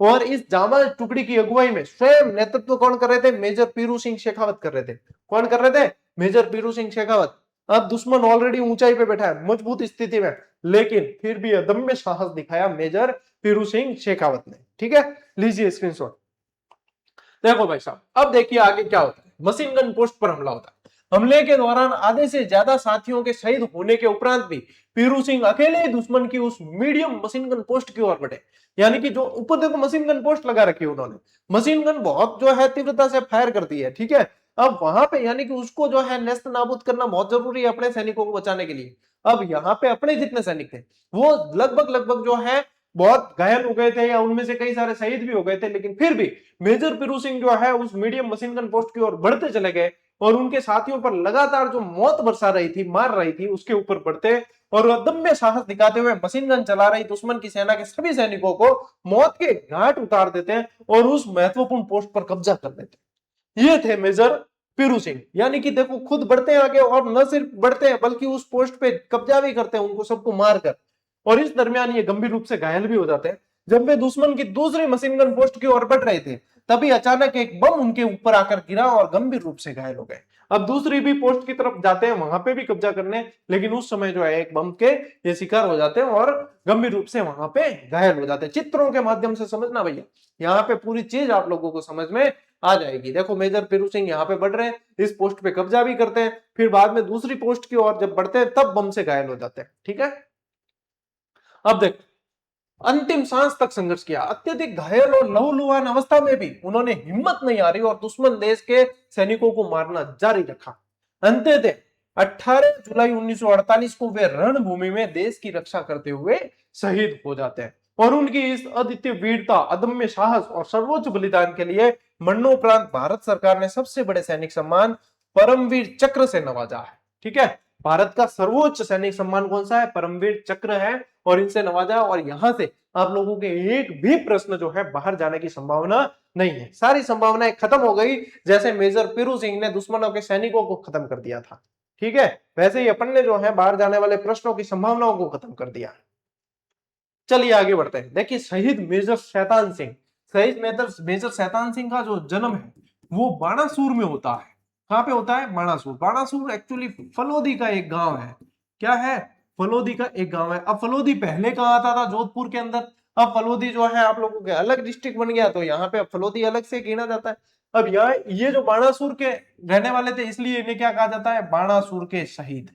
और इस जाबाज टुकड़ी की अगुवाई में स्वयं नेतृत्व कौन कर रहे थे? मेजर पीरू सिंह शेखावत कर रहे थे। कौन कर रहे थे? मेजर पीरू सिंह शेखावत। अब दुश्मन ऑलरेडी ऊंचाई पे बैठा है मजबूत स्थिति में, लेकिन फिर भी अदम्य साहस दिखाया मेजर पीरू सिंह शेखावत ने। ठीक है, लीजिए स्क्रीनशॉट। देखो भाई साहब, अब देखिए आगे क्या होता है। मशीन गन पोस्ट पर हमला होता है। हमले के दौरान आधे से ज्यादा साथियों के शहीद होने के उपरांत भी पीरू सिंह अकेले ही दुश्मन की उस मीडियम मशीन गन पोस्ट की ओर बढ़े। यानी कि जो ऊपर देखो मशीन गन पोस्ट लगा रखी है उन्होंने, मशीन गन बहुत जो है तीव्रता से फायर करती है, ठीक है। अब वहां पे यानी कि उसको जो है नेस्त नाबूद करना बहुत जरूरी है अपने सैनिकों को बचाने के लिए। अब यहाँ पे अपने जितने सैनिक थे वो लगभग लगभग जो है बहुत घायल हो गए थे या उनमें से कई सारे शहीद भी हो गए थे, लेकिन फिर भी मेजर पीरू सिंह जो है उस मीडियम मशीन गन पोस्ट की ओर बढ़ते चले गए और उनके साथियों पर लगातार जो मौत बरसा रही थी, मार रही थी, उसके ऊपर बढ़ते और अदम्य साहस दिखाते हुए मशीन गन चला रही दुश्मन की सेना के सभी सैनिकों को मौत के घाट उतार देते और उस महत्वपूर्ण पोस्ट पर कब्जा कर लेते। ये थे मेजर पीरू सिंह। यानी कि देखो खुद बढ़ते हैं आगे और न सिर्फ बढ़ते हैं बल्कि उस पोस्ट पे कब्जा भी करते हैं उनको सबको मारकर, और इस दरमियान ये गंभीर रूप से घायल भी हो जाते हैं। जब वे दुश्मन की दूसरी मशीन गन पोस्ट की ओर बढ़ रहे थे तभी अचानक एक बम उनके ऊपर आकर गिरा और गंभीर रूप से घायल हो गए। अब दूसरी भी पोस्ट की तरफ जाते हैं वहां पे भी कब्जा करने, लेकिन उस समय जो है एक बम के ये शिकार हो जाते हैं और गंभीर रूप से वहां पे घायल हो जाते हैं। चित्रों के माध्यम से समझना भैया, यहाँ पे पूरी चीज आप लोगों को समझ में आ जाएगी। देखो मेजर पीरू सिंह यहाँ पे बढ़ रहे हैं, इस पोस्ट पे कब्जा भी करते हैं, फिर बाद में दूसरी पोस्ट की ओर जब बढ़ते हैं तब बम से घायल हो जाते हैं, ठीक है। अब देख अंतिम सांस तक संघर्ष किया, अत्यधिक घायल और लहूलुहान अवस्था में भी उन्होंने हिम्मत नहीं हारी और दुश्मन देश के सैनिकों को मारना जारी रखा। अंततः 18 जुलाई 1948 को वे रणभूमि में देश की रक्षा करते हुए शहीद हो जाते हैं और उनकी इस अद्वितीय वीरता, अदम्य साहस और सर्वोच्च बलिदान के लिए मरणोपरांत भारत सरकार ने सबसे बड़े सैनिक सम्मान परमवीर चक्र से नवाजा है, ठीक है। भारत का सर्वोच्च सैनिक सम्मान कौन सा है? परमवीर चक्र है और इनसे नवाजा। और यहां से आप लोगों के एक भी प्रश्न जो है बाहर जाने की संभावना नहीं है, सारी संभावनाएं खत्म हो गई। जैसे मेजर पीरू सिंह ने दुश्मनों के सैनिकों को खत्म कर दिया था, ठीक है, वैसे ही अपन ने जो है बाहर जाने वाले प्रश्नों की संभावनाओं को खत्म कर दिया। चलिए आगे बढ़ते हैं। देखिए शहीद मेजर शैतान सिंह, शहीद मेजर शैतान सिंह का जो जन्म है वो बाणासुर में होता है। कहां पे होता है? बाणासुर। बाणासुर एक्चुअली फलोदी का एक गांव है। क्या है? फलोदी का एक गांव है। अब फलोदी पहले कहां आता था? जोधपुर के अंदर। अब फलोदी जो है आप लोगों के अलग डिस्ट्रिक्ट बन गया, तो यहाँ पे अब फलोदी अलग से गिना जाता है। अब यहाँ ये जो बाणासुर के रहने वाले थे इसलिए इन्हें क्या कहा जाता है? बाणासुर के शहीद।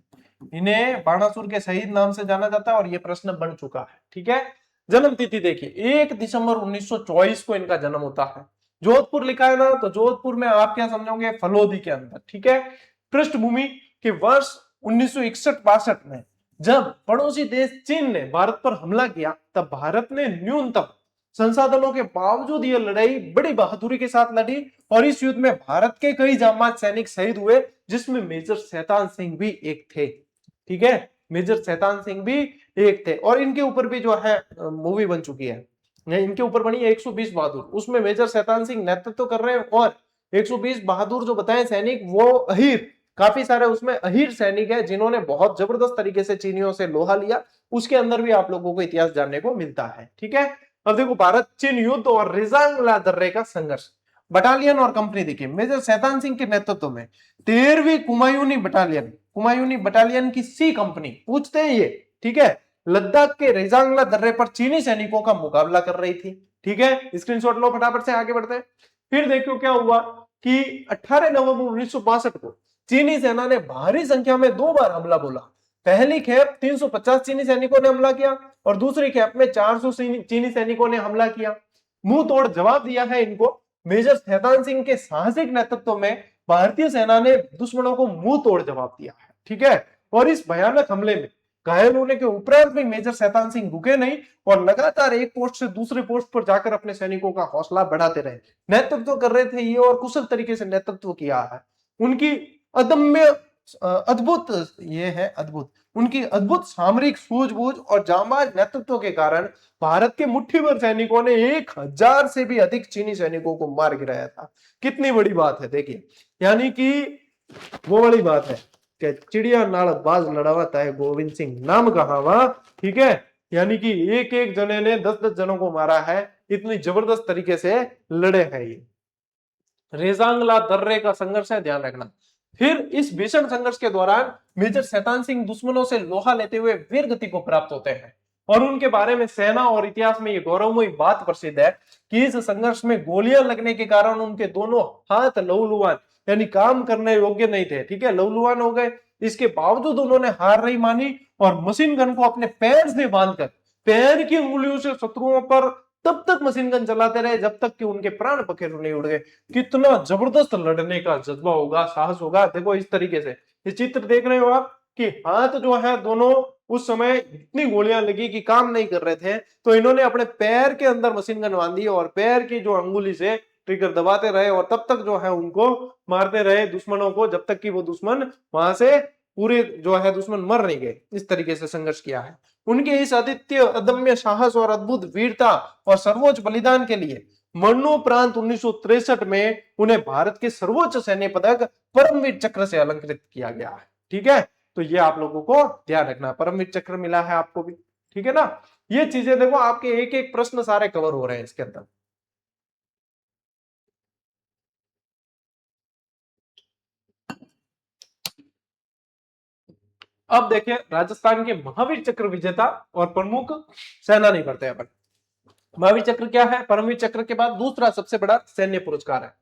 इन्हें बाणासुर के शहीद नाम से जाना जाता है और ये प्रश्न बन चुका है, ठीक है। जन्म तिथि देखिए 1 दिसंबर 1924 को इनका जन्म होता है। जोधपुर लिखा है ना, तो जोधपुर में आप क्या समझोगे? फलोदी के अंदर, ठीक है। पृष्ठभूमि के वर्ष 1961-62 में जब पड़ोसी देश चीन ने भारत पर हमला किया तब भारत ने न्यूनतम संसाधनों के बावजूद यह लड़ाई बड़ी बहादुरी के साथ लड़ी और इस युद्ध में भारत के कई जांबाज सैनिक शहीद हुए जिसमें मेजर शैतान सिंह भी एक थे, ठीक है। मेजर शैतान सिंह भी एक थे और इनके ऊपर भी जो है मूवी बन चुकी है, इनके ऊपर बनी 120 बहादुर, उसमें मेजर शैतान सिंह नेतृत्व कर रहे हैं और 120 बहादुर जो बताए सैनिक वो अहीर, काफी सारे उसमें अहीर सैनिक है जिन्होंने बहुत जबरदस्त तरीके से चीनियों से लोहा लिया। उसके अंदर भी आप लोगों को इतिहास जानने को मिलता है, ठीक है। अब देखो भारत चीन युद्ध और रेजांग ला दर्रे का संघर्ष। बटालियन और कंपनी देखिए मेजर शैतान सिंह के नेतृत्व में 13वीं कुमायूनी बटालियन की सी कंपनी, पूछते हैं ये, ठीक है, लद्दाख के रेजांगला दर्रे पर चीनी सैनिकों का मुकाबला कर रही थी, ठीक है। स्क्रीनशॉट लो फटाफट से, आगे बढ़ते हैं। फिर देखो क्या हुआ कि 18 नवंबर 1962 को चीनी सेना ने भारी संख्या में 2 बार हमला बोला। पहली खेप 350 चीनी सैनिकों ने हमला किया और दूसरी खेप में 400 चीनी सैनिकों ने हमला किया। मुंह तोड़ जवाब दिया है इनको मेजर शैतान सिंह के साहसिक नेतृत्व में भारतीय सेना ने दुश्मनों को मुंह तोड़ जवाब दिया है, ठीक है। और इस भयानक हमले में घायल होने के उपरांत भी मेजर शैतान सिंह रुके नहीं और लगातार एक पोस्ट से दूसरे पोस्ट पर जाकर अपने सैनिकों का हौसला बढ़ाते रहे। नेतृत्व कर रहे थे ये और कुशल तरीके से नेतृत्व किया है। उनकी अदम्य उनकी अद्भुत सामरिक सूझबूझ और जांबाज नेतृत्व के कारण भारत के मुट्ठी भर सैनिकों ने 1000 से भी अधिक चीनी सैनिकों को मार गिराया था। कितनी बड़ी बात है देखिए, यानी कि वो वाली बात है कि चिड़िया नाल बाज लड़ावाता है गोविंद सिंह नाम कहावा, ठीक है। यानी कि एक एक जने ने 10-10 जनों को मारा है, इतनी जबरदस्त तरीके से लड़े हैं ये। रेजांगला दर्रे का संघर्ष है, ध्यान रखना। फिर इस भीषण संघर्ष के दौरान मेजर शैतान सिंह दुश्मनों से लोहा लेते हुए वीर गति को प्राप्त होते हैं और उनके बारे में सेना और इतिहास में यह गौरवमयी बात प्रसिद्ध है कि इस संघर्ष में गोलियां लगने के कारण उनके दोनों हाथ लहूलुहान यानी काम करने योग्य नहीं थे, ठीक है, लहूलुहान हो गए। इसके बावजूद उन्होंने हार नहीं मानी और मशीन गन को अपने पैर से बांधकर पैर की उंगलियों से शत्रुओं पर तब तक मशीन गन चलाते रहे जब तक कि उनके प्राण पखेरु नहीं उड़ गए। कितना जबरदस्त लड़ने का जज्बा होगा, साहस होगा। देखो इस तरीके से ये चित्र देख रहे हो आप कि हाथ जो है दोनों उस समय इतनी गोलियां लगी कि काम नहीं कर रहे थे, तो इन्होंने अपने पैर के अंदर मशीन गन बांधी और पैर की जो अंगुली से ट्रिगर दबाते रहे और तब तक जो है उनको मारते रहे दुश्मनों को, जब तक कि वो दुश्मन वहां से पूरे जो है दुश्मन मर नहीं गए। इस तरीके से संघर्ष किया है। उनके इस अद्वितीय अदम्य साहस और अद्भुत वीरता और सर्वोच्च बलिदान के लिए मरणोपरांत 1963 में उन्हें भारत के सर्वोच्च सैन्य पदक परमवीर चक्र से अलंकृत किया गया है। ठीक है, तो ये आप लोगों को ध्यान रखना, परमवीर चक्र मिला है आपको भी, ठीक है ना। ये चीजें देखो आपके एक एक प्रश्न सारे कवर हो रहे हैं इसके अंदर। अब देखिए राजस्थान के महावीर चक्र विजेता और प्रमुख सेनानी बढ़ते हैं अपन। महावीर चक्र क्या है? परमवीर चक्र के बाद दूसरा सबसे बड़ा सैन्य पुरस्कार है।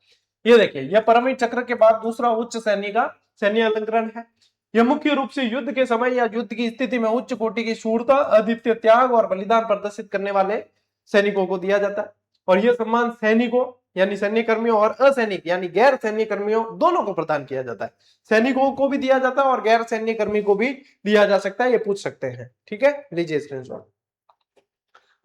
ये देखिए, यह परमवीर चक्र के बाद दूसरा उच्च सैन्य का सैन्य अलंकरण है। यह मुख्य रूप से युद्ध के समय या युद्ध की स्थिति में उच्च कोटि की शूरता, अद्वितीय त्याग और बलिदान प्रदर्शित करने वाले सैनिकों को दिया जाता है। और यह सम्मान सैनिकों यानी सैन्य कर्मियों और असैनिक यानी गैर सैन्य कर्मियों दोनों को प्रदान किया जाता है। सैनिकों को भी दिया जाता है और गैर सैन्य कर्मी को भी दिया जा सकता है, ये पूछ सकते हैं। ठीक है, लीजिए स्क्रीनशॉट।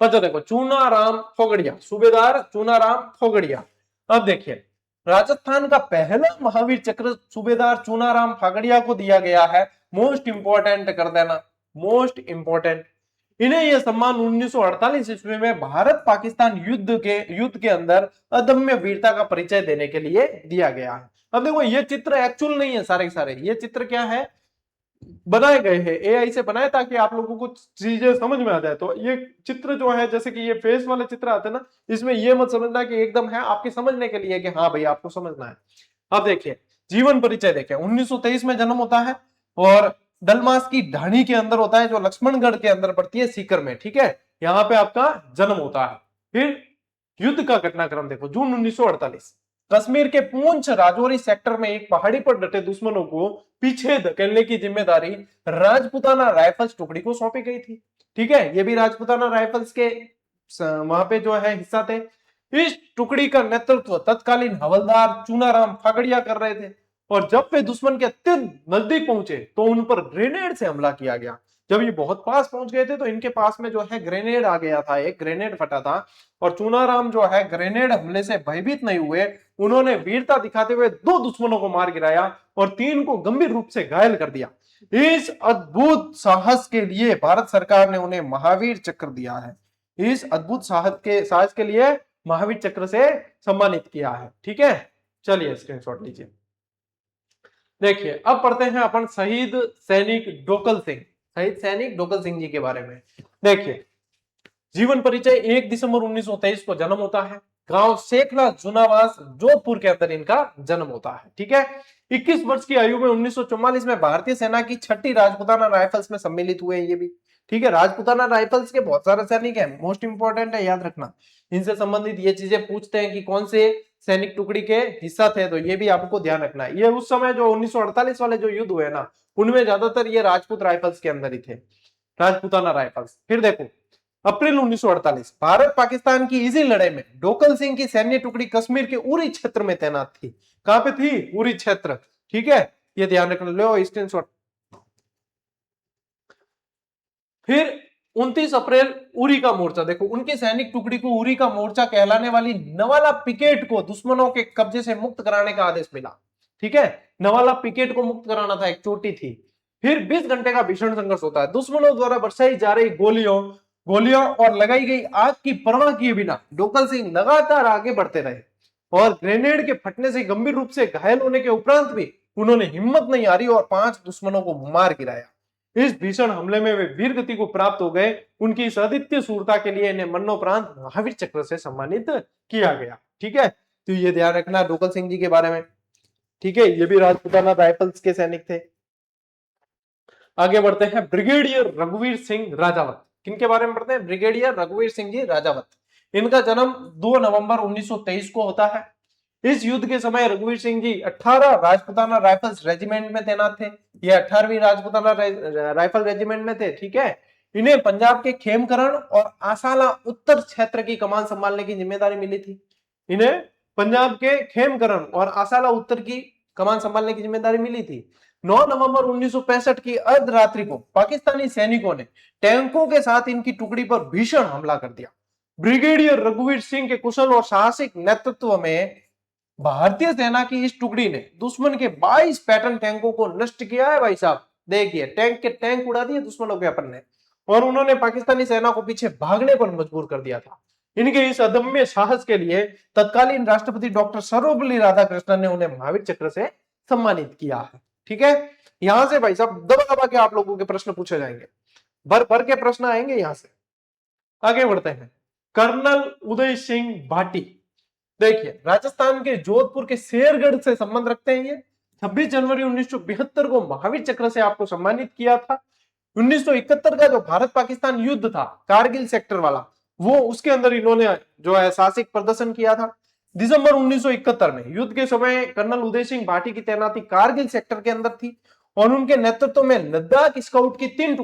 तो देखो चूनाराम फोगड़िया, सूबेदार चूनाराम फोगड़िया। अब देखिए राजस्थान का पहला महावीर चक्र सूबेदार चूनाराम फागड़िया को दिया गया है। मोस्ट इंपोर्टेंट कर देना, मोस्ट इंपोर्टेंट। इन्हें यह सम्मान 1948 ईस्वी में भारत पाकिस्तान युद्ध के अंदर अदम्य वीरता का परिचय देने के लिए दिया गया है। अब देखो ये चित्र एक्चुअल नहीं है, सारे सारे ये चित्र क्या है, बनाए गए हैं, एआई से बनाए ताकि आप लोगों को चीजें समझ में आ जाए। तो ये चित्र जो है जैसे कि ये फेस वाले चित्र आते हैं ना, इसमें ये मत समझना कि एकदम है, आपके समझने के लिए कि हाँ भाई आपको समझना है। अब देखिए जीवन परिचय देखें, 1923 में जन्म होता है और दलमास की ढाणी के अंदर होता है जो लक्ष्मणगढ़ के अंदर पड़ती है सीकर में। ठीक है, यहाँ पे आपका जन्म होता है। फिर युद्ध का घटनाक्रम देखो, जून 1948 कश्मीर के पूंछ राजौरी सेक्टर में एक पहाड़ी पर डटे दुश्मनों को पीछे धकेलने की जिम्मेदारी राजपुताना राइफल्स टुकड़ी को सौंपी गई थी। ठीक है, ये भी राजपुताना राइफल्स के वहां पे जो है हिस्सा थे। इस टुकड़ी का नेतृत्व तत्कालीन हवलदार चूनाराम फागड़िया कर रहे थे और जब वे दुश्मन के अत्यंत नजदीक पहुंचे तो उन पर ग्रेनेड से हमला किया गया। जब ये बहुत पास पहुंच गए थे तो इनके पास में जो है ग्रेनेड आ गया था, एक ग्रेनेड फटा था और चूनाराम जो है ग्रेनेड हमले से भयभीत नहीं हुए। उन्होंने वीरता दिखाते हुए 2 दुश्मनों को मार गिराया और 3 को गंभीर रूप से घायल कर दिया। इस अद्भुत साहस के लिए भारत सरकार ने उन्हें महावीर चक्र दिया है। इस अद्भुत साहस के लिए महावीर चक्र से सम्मानित किया है। ठीक है, चलिए स्क्रीनशॉट लीजिए। देखिए अब पढ़ते हैं अपन शहीद सैनिक डोकल सिंह, शहीद सैनिक डोकल सिंह जी के बारे में। देखिए जीवन परिचय, 1 दिसंबर 1923 को जन्म होता है। गांव शेखला जुनावास जोधपुर के अंदर इनका जन्म होता है। ठीक है, 21 वर्ष की आयु में 1944 में भारतीय सेना की 6ठी राजपुताना राइफल्स में सम्मिलित हुए ये भी। ठीक है, राजपुताना राइफल्स के बहुत सारे सैनिक हैं, मोस्ट इंपोर्टेंट है, याद रखना। इनसे संबंधित ये चीजें पूछते हैं कि कौन से सैनिक टुकड़ी के हिस्सा थे, तो ये भी आपको ध्यान रखना है। ये उस समय जो 1948 वाले जो युद्ध हुए ना, उनमें ज्यादातर ये राजपूत राइफल्स के अंदर ही थे, राजपुताना राइफल्स। फिर देखो अप्रैल 1948 भारत पाकिस्तान की इसी लड़ाई में डोकल सिंह की सैन्य टुकड़ी कश्मीर के उरी क्षेत्र में तैनात थी। कहां पे थी? उरी क्षेत्र। ठीक है, ये ध्यान रखना, लो स्क्रीनशॉट। फिर 29 अप्रैल उरी का मोर्चा, देखो उनकी सैनिक टुकड़ी को उरी का मोर्चा कहलाने वाली नवाला पिकेट को दुश्मनों के कब्जे से मुक्त कराने का आदेश मिला। ठीक है, नवाला पिकेट को मुक्त कराना था, एक चोटी थी। फिर 20 घंटे का भीषण संघर्ष होता है। दुश्मनों द्वारा बरसाई जा रही गोलियों और लगाई गई आग की परवाह किए बिना डोकल सिंह लगातार आगे बढ़ते रहे और ग्रेनेड के फटने से गंभीर रूप से घायल होने के उपरांत भी उन्होंने हिम्मत नहीं हारी और 5 दुश्मनों को मार गिराया। इस भीषण हमले में वे वीर गति को प्राप्त हो गए। उनकी इस अद्वितीय शूरता के लिए इन्हें मरणोपरांत महावीर चक्र से सम्मानित किया गया। ठीक है, तो ये ध्यान रखना डोकल सिंह जी के बारे में। ठीक है, ये भी राजपुताना राइफल्स के सैनिक थे। आगे बढ़ते हैं ब्रिगेडियर रघुवीर सिंह राजावत। किनके बारे में पढ़ते हैं? ब्रिगेडियर रघुवीर सिंह जी राजावत। इनका जन्म 2 नवंबर 1923 को होता है। इस युद्ध के समय रघुवीर सिंह जी 18 राजपुताना राइफल्स रेजिमेंट में तैनात थे। ये 18वीं राजपुताना राइफल रेजिमेंट में थे, ठीक है। इन्हें पंजाब के खेमकरण और आसाला उत्तर क्षेत्र की कमान संभालने की जिम्मेदारी मिली थी। इन्हें पंजाब के खेमकरण और आसाला उत्तर की कमान संभालने की जिम्मेदारी मिली थी। 9 नवंबर 1965 की अर्धरात्रि को पाकिस्तानी सैनिकों ने टैंकों के साथ इनकी टुकड़ी पर भीषण हमला कर दिया। ब्रिगेडियर रघुवीर सिंह के कुशल और साहसिक नेतृत्व में भारतीय सेना की इस टुकड़ी ने दुश्मन के 22 पैटर्न टैंकों को नष्ट किया है। भाई साहब देखिए, टैंक के टैंक उड़ा दिए दुश्मनों के अपन ने, और उन्होंने पाकिस्तानी सेना को पीछे भागने पर मजबूर कर दिया था। इनके इस अदम्य साहस के लिए तत्कालीन राष्ट्रपति डॉक्टर सर्वपल्ली राधाकृष्णन ने उन्हें महावीर चक्र से सम्मानित किया है। ठीक है, यहां से भाई साहब दबा दबा के आप लोगों के प्रश्न पूछे जाएंगे, भर भर के प्रश्न आएंगे। यहां से आगे बढ़ते हैं। कर्नल उदय सिंह भाटी, देखिए राजस्थान के जोधपुर के शेरगढ़ से संबंध रखते हैं। ये 26 जनवरी 1972 को महावीर चक्र से आपको सम्मानित किया था। 1971 का जो भारत पाकिस्तान युद्ध था कारगिल सेक्टर वाला, वो उसके अंदर इन्होंने जो है साहसिक प्रदर्शन किया था। दिसंबर 1971 में युद्ध के समय कर्नल उदय सिंह भाटी की तैनाती कारगिल सेक्टर के अंदर थी, और उनके नेतृत्व में लद्दाख स्काउट की 3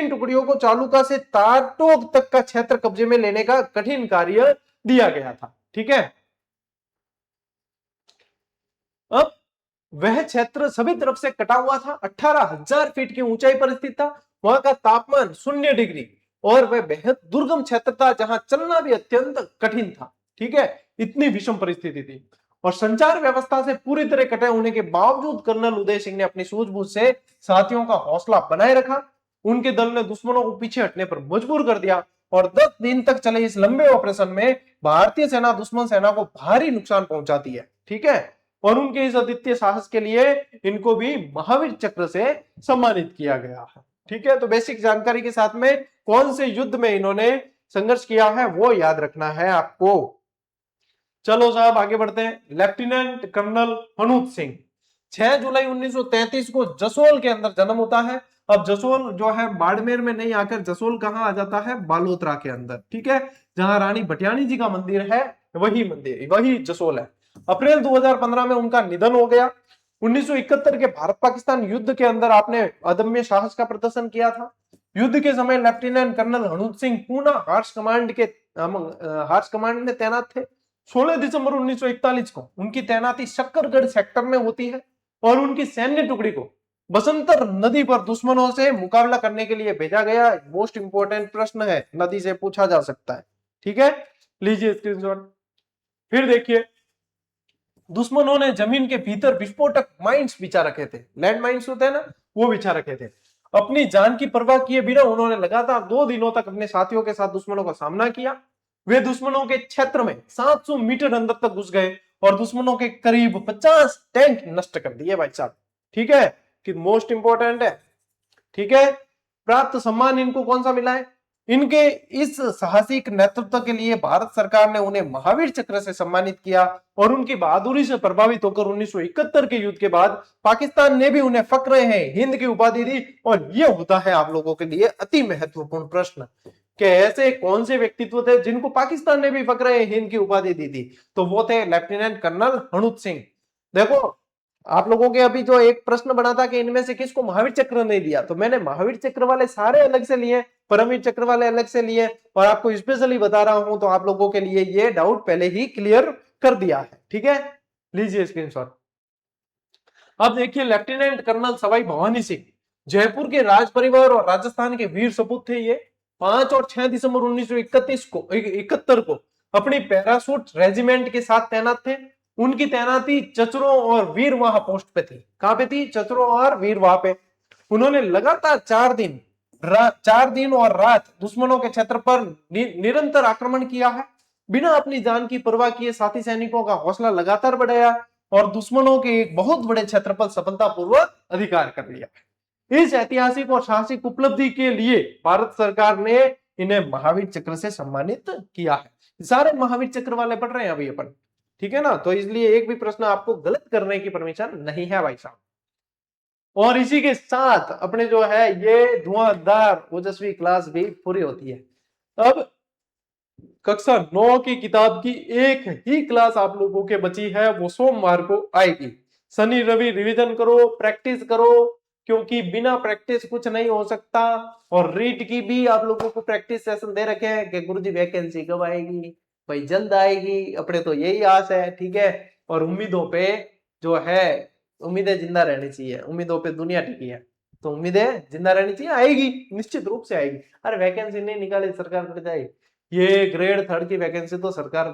टुकड़ियों को चालुका से तारटोक तक का क्षेत्र कब्जे में लेने का कठिन कार्य दिया गया था। ठीक है, अब वह क्षेत्र सभी तरफ से कटा हुआ था, 18,000 फीट की ऊंचाई पर स्थित था। वहां का तापमान 0 डिग्री और वह बेहद दुर्गम क्षेत्र था जहां चलना भी अत्यंत कठिन था। ठीक है, इतनी विषम परिस्थिति थी, और संचार व्यवस्था से पूरी तरह कटे होने के बावजूद कर्नल उदय सिंह ने अपनी सूझबूझ से साथियों का हौसला बनाए रखा। उनके दल ने दुश्मनों को पीछे हटने पर मजबूर कर दिया, और 10 दिन तक चले इस लंबे ऑपरेशन में भारतीय सेना दुश्मन सेना को भारी नुकसान पहुंचाती है। ठीक है, और उनके इस अद्वितीय साहस के लिए इनको भी महावीर चक्र से सम्मानित किया गया है। ठीक है, तो बेसिक जानकारी के साथ में कौन से युद्ध में इन्होंने संघर्ष किया है वो याद रखना है आपको। चलो साहब आगे बढ़ते हैं। लेफ्टिनेंट कर्नल हनूत सिंह, 6 जुलाई 1933 को जसोल के अंदर जन्म होता है। अब जसोल जो है बाड़मेर में नहीं आकर जसोल कहां आ जाता है, बालोतरा के अंदर। ठीक है, जहां रानी भटियाणी जी का मंदिर है वही जसोल है। अप्रैल 2015 में उनका निधन हो गया। 1971 के भारत पाकिस्तान युद्ध के अंदर आपने अदम्य साहस का प्रदर्शन किया था। युद्ध के समय lieutenant colonel Hanut Singh Poona horse command में तैनात थे। 16 दिसंबर 1941 को उनकी तैनाती शक्करगढ़ सेक्टर में होती है, और उनकी सैन्य टुकड़ी को बसंतर नदी पर दुश्मनों से मुकाबला करने के लिए भेजा गया। मोस्ट इंपोर्टेंट प्रश्न है, नदी से पूछा जा सकता है। ठीक है, लीजिए स्क्रीनशॉट। फिर देखिए, दुश्मनों ने जमीन के भीतर विस्फोटक माइंस बिछा रखे थे, लैंड माइंस होते हैं ना, वो बिछा रखे थे। अपनी जान की परवाह किए बिना उन्होंने लगातार 2 दिनों तक अपने साथियों के साथ दुश्मनों का सामना किया। वे दुश्मनों के क्षेत्र में 700 मीटर अंदर तक घुस गए और दुश्मनों के करीब 50 टैंक नष्ट कर दिए भाई साहब। ठीक है, कि मोस्ट इंपोर्टेंट है। ठीक है, प्राप्त सम्मान इनको कौन सा मिला है? इनके इस साहसिक नेतृत्व के लिए भारत सरकार ने उन्हें महावीर चक्र से सम्मानित किया, और उनकी बहादुरी से प्रभावित होकर 1971 के युद्ध के बाद पाकिस्तान ने भी उन्हें फक्र है हिंद की उपाधि दी। और यह होता है आप लोगों के लिए अति महत्वपूर्ण प्रश्न कि ऐसे कौन से व्यक्तित्व थे जिनको पाकिस्तान ने भी फक्र है हिंद की उपाधि दी थी? तो वो थे लेफ्टिनेंट कर्नल हनूत सिंह। देखो आप लोगों के अभी जो एक प्रश्न बना था कि इनमें से किसको महावीर चक्र नहीं दिया, तो मैंने महावीर चक्र वाले सारे अलग से लिए, परमवीर चक्र वाले अलग से लिए, और आपको स्पेशली बता रहा हूं तो आप लोगों के लिए ये डाउट पहले ही क्लियर कर दिया है। ठीक है, लीजिए स्क्रीनशॉट। अब देखिए, लेफ्टिनेंट कर्नल सवाई भवानी सिंह जयपुर के राज परिवार और राजस्थान के वीर सपूत थे। ये 5 और 6 दिसंबर 1971 को अपनी पैरासूट रेजिमेंट के साथ तैनात थे। उनकी तैनाती चचरों और वीरवाह पोस्ट पे थी। कहां पे थी? चचरों और वीरवाह पे। उन्होंने लगातार 4 दिन और रात दुश्मनों के क्षेत्र पर निरंतर आक्रमण किया है। बिना अपनी जान की परवाह किए साथी सैनिकों का हौसला लगातार बढ़ाया, और दुश्मनों के एक बहुत बड़े क्षेत्र पर सफलतापूर्वक अधिकार कर लिया। इस ऐतिहासिक और साहसिक उपलब्धि के लिए भारत सरकार ने इन्हें महावीर चक्र से सम्मानित किया है। सारे महावीर चक्र वाले पढ़ रहे हैं अभी अपन। ठीक है ना, तो इसलिए एक भी प्रश्न आपको गलत करने की परमिशन नहीं है भाई साहब। और इसी के साथ अपने जो है ये धुआंधार ओजस्वी क्लास भी पूरी होती है। अब कक्षा 9 की किताब की एक ही क्लास आप लोगों के बची है, वो सोमवार को आएगी। शनि रवि रिवीजन करो, प्रैक्टिस करो, क्योंकि बिना प्रैक्टिस कुछ नहीं हो सकता। और रीट की भी आप लोगों को प्रैक्टिस सेशन दे रखे हैं कि गुरुजी वैकेंसी कब आएगी, भाई जल्द आएगी, अपने तो यही आस है, ठीक है। और उम्मीदों पे जो है, उम्मीदें जिंदा रहनी चाहिए, उम्मीदों पे दुनिया टिकी है, तो उम्मीदें जिंदा रहनी चाहिए, आएगी, निश्चित रूप से आएगी। अरे वैकेंसी नहीं निकाली सरकार बढ़ जाएगी, ये ग्रेड 3 की वैकेंसी तो सरकार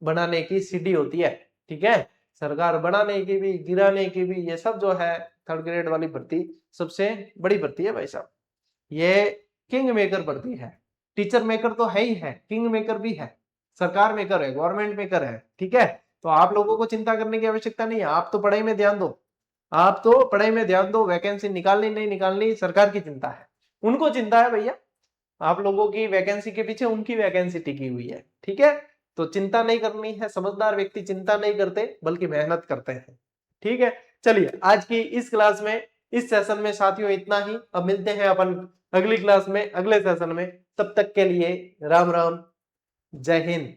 बनाने की सीढ़ी होती है, ठीक है। सरकार बढ़ाने की भी, गिराने की भी, ये सब जो है 3rd ग्रेड वाली भर्ती सबसे बड़ी भर्ती है भाई साहब। ये किंग मेकर भर्ती है। टीचर मेकर तो है ही है, किंग मेकर भी है, सरकार मेकर है, गवर्नमेंट मेकर है, ठीक है। तो आप लोगों को चिंता करने की आवश्यकता नहीं है, आप तो पढ़ाई में ध्यान दो, आप तो पढ़ाई में ध्यान दो। वैकेंसी निकालनी नहीं निकालनी सरकार की चिंता है, उनको चिंता है भैया। आप लोगों की वैकेंसी के पीछे उनकी वैकेंसी टिकी हुई है, ठीक है। तो चिंता नहीं करनी है, समझदार व्यक्ति चिंता नहीं करते बल्कि मेहनत करते हैं, ठीक है। चलिए आज की इस क्लास में, इस सेशन में साथियों इतना ही। अब मिलते हैं अपन अगली क्लास में, अगले सेशन में। तब तक के लिए राम राम, जय हिंद।